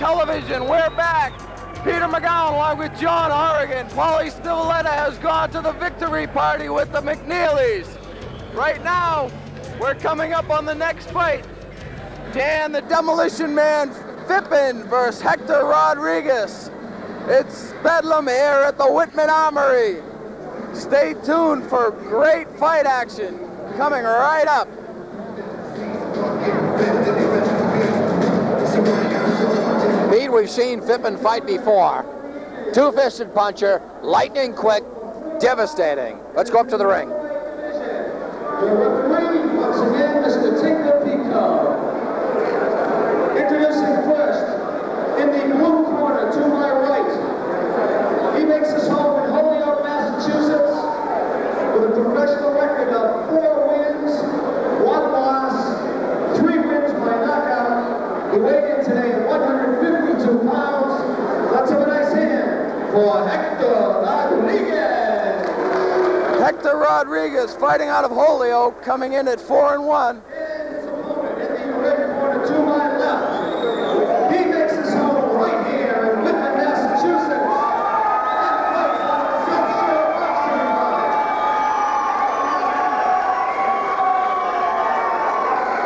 Television, we're back. Peter McGowan along with John Horrigan. Paulie Stivaleta has gone to the victory party with the McNeelys. Right now, we're coming up on the next fight. Dan the Demolition Man Phippen versus Hector Rodrigues. It's Bedlam here at the Whitman Armory. Stay tuned for great fight action coming right up. Pete, we've seen Phippen fight before. Two-fisted puncher, lightning quick, devastating. Let's go up to the ring. Once again, Mr. Tinker Pico. Introducing first, in the blue corner to my right. He makes his home in Holyoke, Massachusetts, with a professional record of 4 wins, 1 loss, 3 wins by knockout. He weighed in today at 152 pounds. Let's have a nice hand for Hector Rodrigues. Hector Rodrigues fighting out of Holyoke, coming in at 4-1. And his opponent in the red corner to my left. He makes his home right here in Phippen, Massachusetts.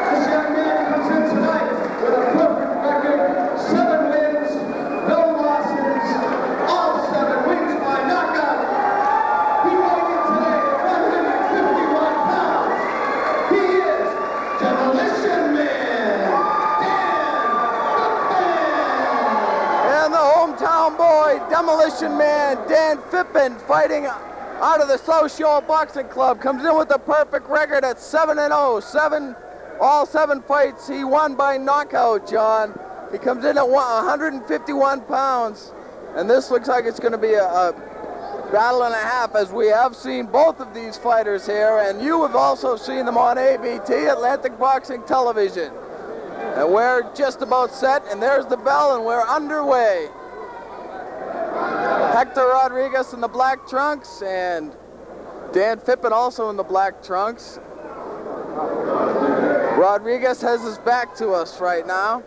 This young man comes in tonight with a perfect record, 7 wins, no losses, all 7 wins by knockout. He weighed in today at 151 pounds. He is Demolition Man, Dan Phippen. And the hometown boy, Demolition Man, Dan Phippen, fighting out of the South Shore Boxing Club, comes in with a perfect record at 7-0. All 7 fights he won by knockout, John. He comes in at 151 pounds, and this looks like it's going to be a battle and a half, as we have seen both of these fighters here, and you have also seen them on ABT, Atlantic Boxing Television. And we're just about set, and there's the bell, and we're underway. Hector Rodrigues in the black trunks, and Dan Phippen also in the black trunks. Rodrigues has his back to us right now,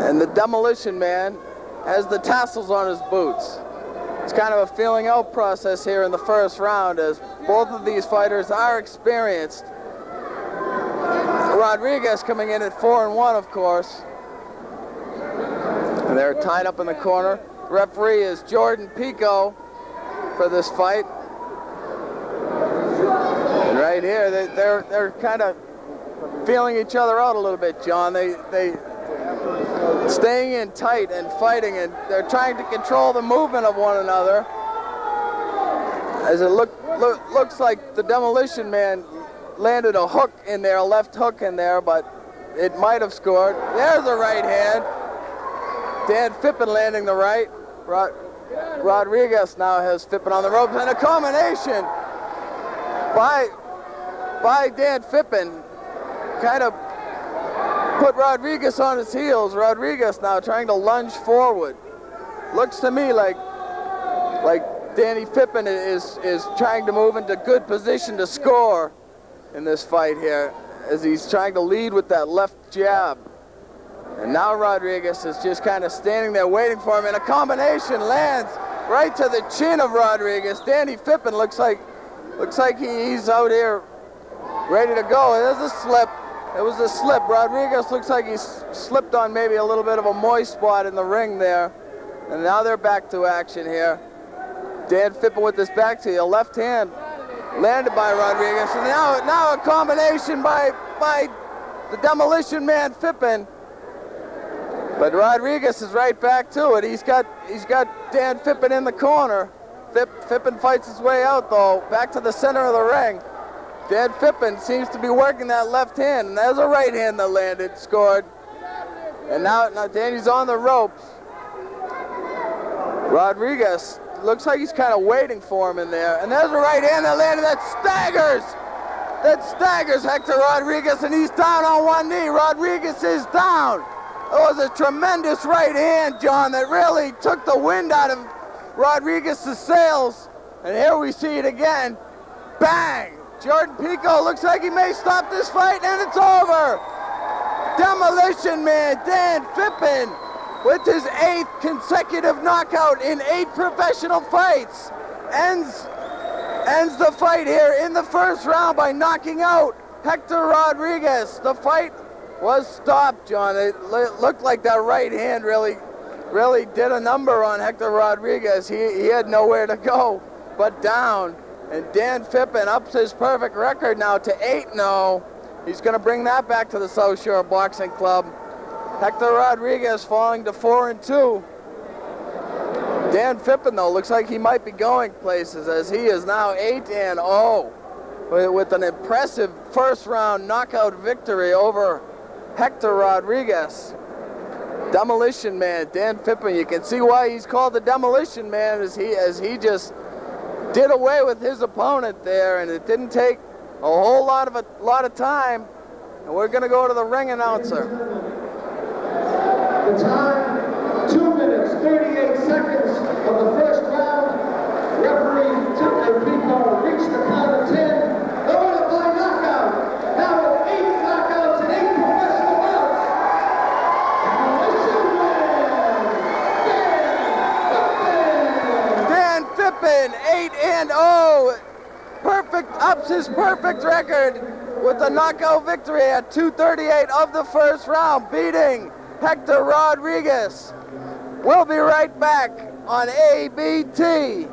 and the Demolition Man has the tassels on his boots. It's kind of a feeling out process here in the first round, as both of these fighters are experienced. Rodrigues coming in at 4-1, of course. And they're tied up in the corner. Referee is Jordan Pico for this fight. And right here, they're kind of feeling each other out a little bit, John. They staying in tight and fighting, and they're trying to control the movement of one another. As it looks like the Demolition Man landed a hook in there, a left hook in there, but it might have scored. There's a right hand. Dan Phippen landing the right. Rodrigues now has Phippen on the ropes, and a combination by Dan Phippen kind of put Rodrigues on his heels. Rodrigues now trying to lunge forward. Looks to me like Danny Phippen is trying to move into good position to score in this fight here, as he's trying to lead with that left jab. And now Rodrigues is just kind of standing there waiting for him, and a combination lands right to the chin of Rodrigues. Danny Phippen looks like he's out here ready to go. There's a slip. It was a slip. Rodrigues looks like he's slipped on maybe a little bit of a moist spot in the ring there. And now they're back to action here. Dan Phippen with his back to you. Left hand landed by Rodrigues. And now a combination by the Demolition Man Phippen. But Rodrigues is right back to it. He's got Dan Phippen in the corner. Phippen fights his way out, though, back to the center of the ring. Dan Phippen seems to be working that left hand, and there's a right hand that landed, scored. And now Danny's on the ropes. Rodrigues looks like he's kind of waiting for him in there. And there's a right hand that landed that staggers Hector Rodrigues, and he's down on one knee. Rodrigues is down. It was a tremendous right hand, John, that really took the wind out of Rodrigues' sails. And here we see it again. Bang! Jordan Pico looks like he may stop this fight, and it's over. Demolition Man Dan Phippen with his 8th consecutive knockout in 8 professional fights ends the fight here in the first round by knocking out Hector Rodrigues. The fight was stopped, John. It looked like that right hand really did a number on Hector Rodrigues. He had nowhere to go but down. And Dan Phippen ups his perfect record now to 8-0. He's going to bring that back to the South Shore Boxing Club. Hector Rodrigues falling to 4-2. Dan Phippen, though, looks like he might be going places as he is now 8-0 with an impressive first-round knockout victory over Hector Rodrigues. Demolition Man, Dan Phippen. You can see why he's called the Demolition Man as he just did away with his opponent there, and it didn't take a whole lot of time. And we're going to go to the ring announcer. The time, 2 minutes, 38 seconds of the first round. Referee Phippen reached the count of 10. The winner by knockout. Now with 8 knockouts and 8 professional bouts. Dan Phippen, 8-0. Ups his perfect record with a knockout victory at 2:38 of the first round, beating Hector Rodrigues. We'll be right back on ABT.